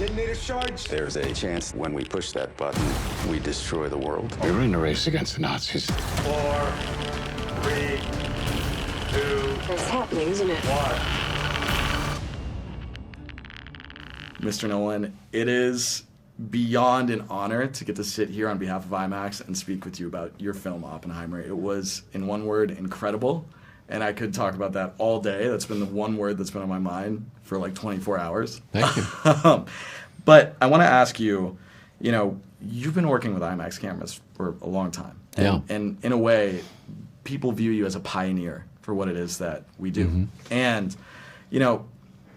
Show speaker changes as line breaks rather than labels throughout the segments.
Detonator charge.
There's a chance when we push that button, we destroy the world.
We were in a race against the Nazis.
4, 3, 2.
It's happening, isn't it?
1.
Mr. Nolan, it is beyond an honor to get to sit here on behalf of IMAX and speak with you about your film, Oppenheimer. It was, in one word, incredible. And I could talk about that all day. That's been the one word that's been on my mind for like 24 hours.
Thank you.
But I want to ask you, you know, you've been working with IMAX cameras for a long time.
Yeah.
And in a way, people view you as a pioneer for what it is that we do.
Mm-hmm.
And, you know,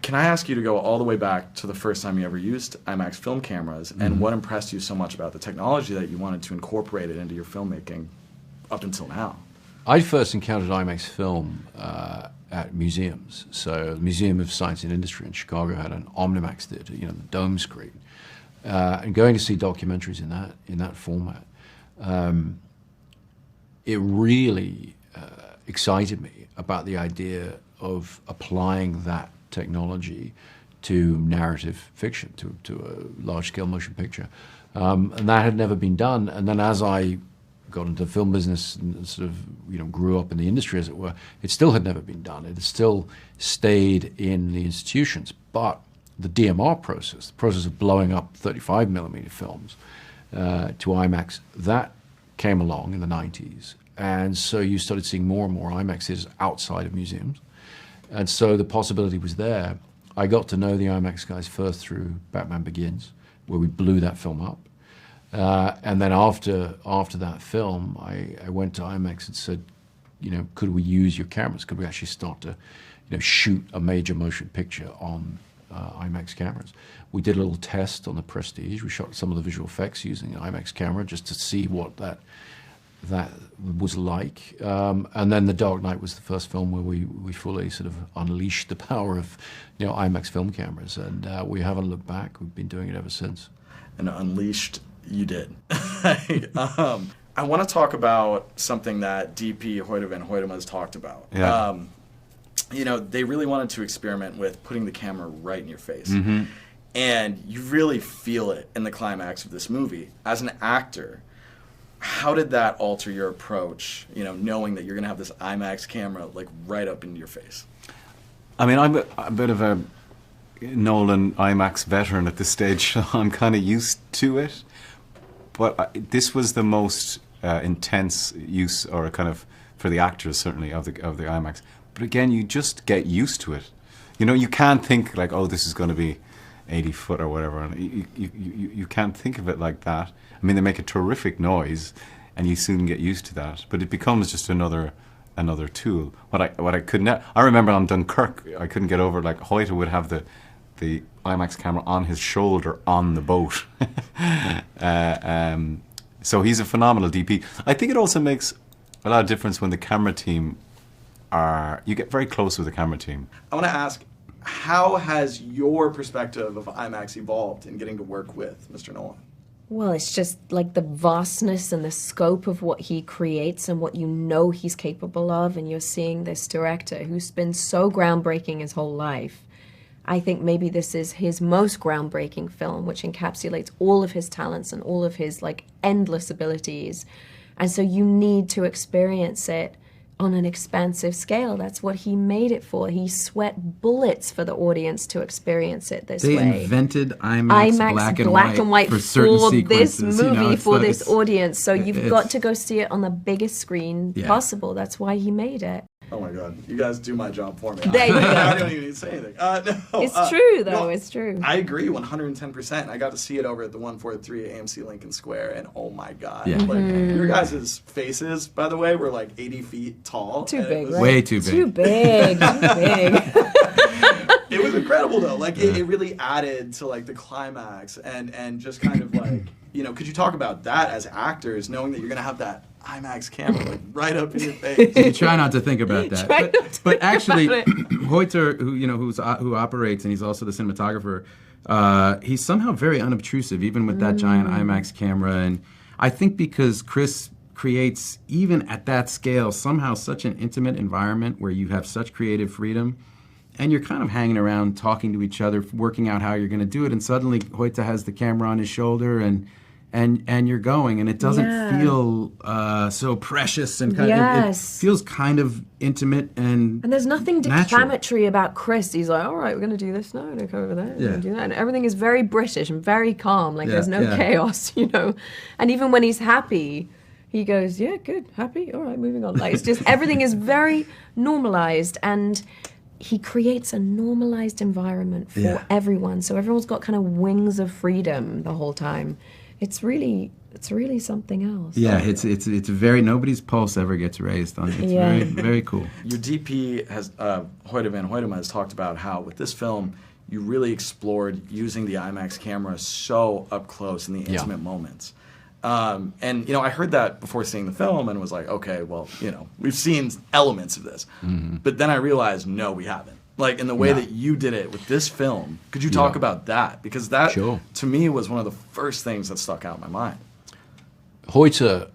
can I ask you to go all the way back to the first time you ever used IMAX film cameras and what impressed you so much about the technology that you wanted to incorporate it into your filmmaking up until now?
I first encountered IMAX film at museums. So the Museum of Science and Industry in Chicago had an Omnimax theater, you know, the dome screen. And going to see documentaries in that format, it really excited me about the idea of applying that technology to narrative fiction, to a large-scale motion picture. And that had never been done. And then as I got into the film business and sort of, you know, grew up in the industry, as it were, it still had never been done. It had still stayed in the institutions. But the DMR process, the process of blowing up 35 millimeter films to IMAX, that came along in the 90s. And so you started seeing more and more IMAX theaters outside of museums. And so the possibility was there. I got to know the IMAX guys first through Batman Begins, where we blew that film up. And then after that film, I went to IMAX and said, you know, could we use your cameras? Could we actually start to, you know, shoot a major motion picture on IMAX cameras? We did a little test on the Prestige. We shot some of the visual effects using an IMAX camera just to see what that was like. And then The Dark Knight was the first film where we fully sort of unleashed the power of, you know, IMAX film cameras. And we haven't looked back. We've been doing it ever since.
And unleashed, you did. I want to talk about something that DP Hoyte van Hoytema has talked about.
Yeah.
You know, they really wanted to experiment with putting the camera right in your face. Mm-hmm. And you really feel it in the climax of this movie. As an actor, how did that alter your approach, you know, knowing that you're going to have this IMAX camera like right up into your face?
I mean, I'm a bit of a Nolan IMAX veteran at this stage, so I'm kind of used to it. But this was the most intense use, or kind of for the actors certainly, of the IMAX. But again, you just get used to it. You know, you can't think like, oh, this is going to be 80 foot or whatever. And you can't think of it like that. I mean, they make a terrific noise, and you soon get used to that. But it becomes just another tool. What I couldn't. I remember on Dunkirk, I couldn't get over, like, Hoyte would have the IMAX camera on his shoulder on the boat. So he's a phenomenal DP. I think it also makes a lot of difference when the camera team you get very close with the camera team.
I want to ask, how has your perspective of IMAX evolved in getting to work with Mr. Nolan?
Well, it's just like the vastness and the scope of what he creates and what you know he's capable of, and you're seeing this director who's been so groundbreaking his whole life. I think maybe this is his most groundbreaking film, which encapsulates all of his talents and all of his like endless abilities. And so you need to experience it on an expansive scale. That's what he made it for. He sweat bullets for the audience to experience it this way.
They invented IMAX black and white
for
certain
this
sequences,
movie,
you know,
for this audience. So you've got
it's-
to go see it on the biggest screen possible. That's why he made it.
Oh my God, you guys do my job for me.
There you go.
I don't even need to say anything. No,
It's true, though.
no,
It's true.
I agree 110%. I got to see it over at the 143 AMC Lincoln Square, and oh my God.
Yeah.
Like, your guys' faces, by the way, were like 80 feet tall.
Too
and it
big,
was-
right?
Way too big.
Too big. Too big.
It was incredible, though. Like, it really added to, like, the climax and just kind of, like, you know, could you talk about that as actors, knowing that you're going to have that IMAX camera, like, right up in your face?
You try not to think about that.
Try not to
but
think
actually,
about it.
Hoyte, who operates, and he's also the cinematographer, he's somehow very unobtrusive, even with that giant IMAX camera. And I think because Chris creates, even at that scale, somehow such an intimate environment where you have such creative freedom. and you're kind of hanging around, talking to each other, working out how you're going to do it, and suddenly Hoyte has the camera on his shoulder, and you're going, and it doesn't feel so precious, and kind of, it feels kind of intimate and
there's nothing
natural.
declamatory about Chris. He's like, all right, we're going to do this now, we're going to go over there, we're going to do that. And everything is very British and very calm, like there's no chaos, you know. And even when he's happy, he goes, yeah, good, happy, all right, moving on. Like, it's just, everything is very normalized, and he creates a normalized environment for everyone. So everyone's got kind of wings of freedom the whole time. It's really something else.
Yeah, it's very, nobody's pulse ever gets raised on it. It's very, very cool.
Your DP has Hoyte van Hoytema has talked about how with this film you really explored using the IMAX camera so up close in the intimate moments. And, you know, I heard that before seeing the film and was like, okay, well, you know, we've seen elements of this. But then I realized, no, we haven't. Like, in the way that you did it with this film, could you talk about that? Because that, to me, was one of the first things that stuck out in my mind.
Hoyte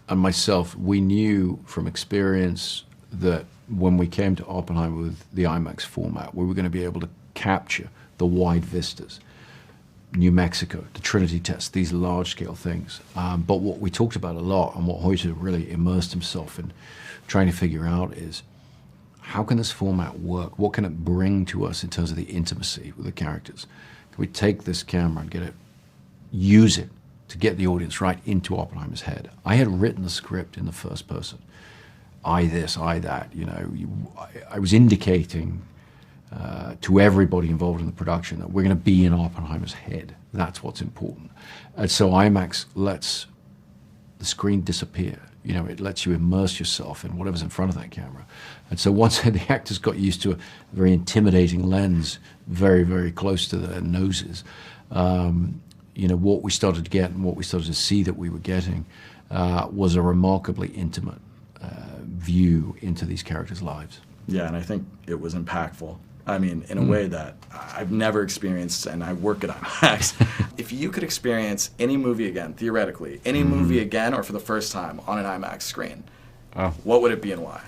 and myself, we knew from experience that when we came to Oppenheimer with the IMAX format, we were going to be able to capture the wide vistas. New Mexico, the Trinity test, these large-scale things. But what we talked about a lot, and what Hoyte really immersed himself in trying to figure out, is how can this format work? What can it bring to us in terms of the intimacy with the characters? Can we take this camera and use it to get the audience right into Oppenheimer's head? I had written the script in the first person. I this, I that, you know. I was indicating to everybody involved in the production that we're going to be in Oppenheimer's head. That's what's important. And so IMAX lets the screen disappear. You know, it lets you immerse yourself in whatever's in front of that camera. And so once the actors got used to a very intimidating lens, very, very close to their noses, you know, what we started to get and what we started to see that we were getting was a remarkably intimate view into these characters' lives.
Yeah, and I think it was impactful. I mean, in a way that I've never experienced, and I work at IMAX. If you could experience any movie again, theoretically, any movie again or for the first time on an IMAX screen, what would it be and why?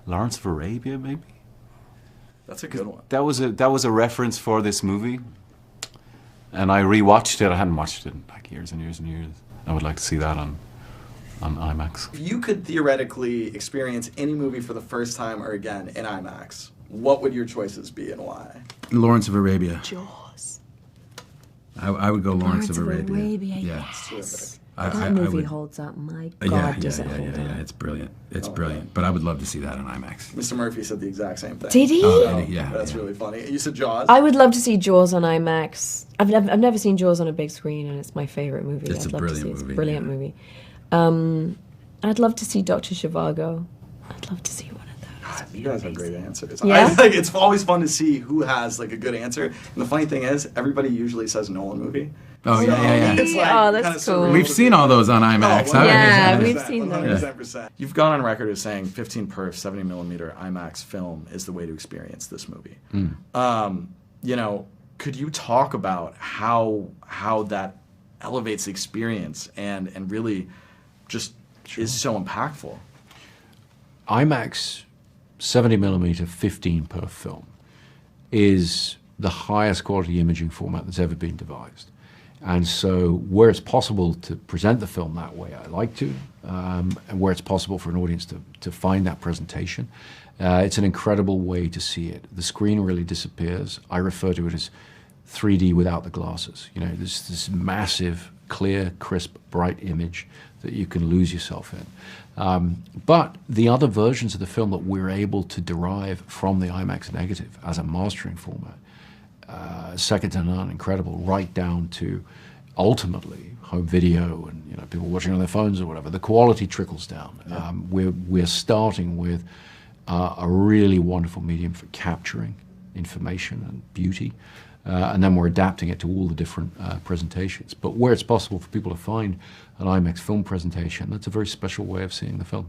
Lawrence of Arabia, maybe?
That's a good one.
That was a reference for this movie, and I rewatched it. I hadn't watched it in like years and years and years. I would like to see that on IMAX.
If you could theoretically experience any movie for the first time or again in IMAX, what would your choices be and why?
Lawrence of Arabia.
Jaws.
I would go Lawrence of Arabia.
Yes.
I
movie
would,
holds up. My God, does it hold up.
Yeah, it's brilliant. It's brilliant. But I would love to see that on IMAX.
Mr. Murphy said the exact same thing.
Did he?
That's really funny. You said Jaws?
I would love to see Jaws on IMAX. I've never seen Jaws on a big screen, and it's my favorite movie.
It's a brilliant movie.
It's a brilliant movie. I'd love to see Dr. Zhivago. I'd love to see one of those.
You guys have great answers.
Yeah?
I think it's always fun to see who has like a good answer. And the funny thing is, everybody usually says Nolan movie.
Oh, yeah.
It's like
Oh, that's
kinda
cool.
surreal.
We've seen all those on IMAX.
Oh,
Yeah,
100%,
we've seen those.
100%. You've gone on record as saying 15 perf 70mm IMAX film is the way to experience this movie. You know, could you talk about how that elevates the experience and really just is so impactful?
IMAX 70mm 15 per film is the highest quality imaging format that's ever been devised. And so where it's possible to present the film that way, I like to, and where it's possible for an audience to find that presentation, it's an incredible way to see it. The screen really disappears. I refer to it as 3D without the glasses. You know, there's this massive, clear, crisp, bright image that you can lose yourself in. But the other versions of the film that we're able to derive from the IMAX negative as a mastering format, second to none, incredible, right down to ultimately home video and, you know, people watching on their phones or whatever. The quality trickles down. We're starting with a really wonderful medium for capturing information and beauty, and then we're adapting it to all the different presentations. But where it's possible for people to find an IMAX film presentation, that's a very special way of seeing the film.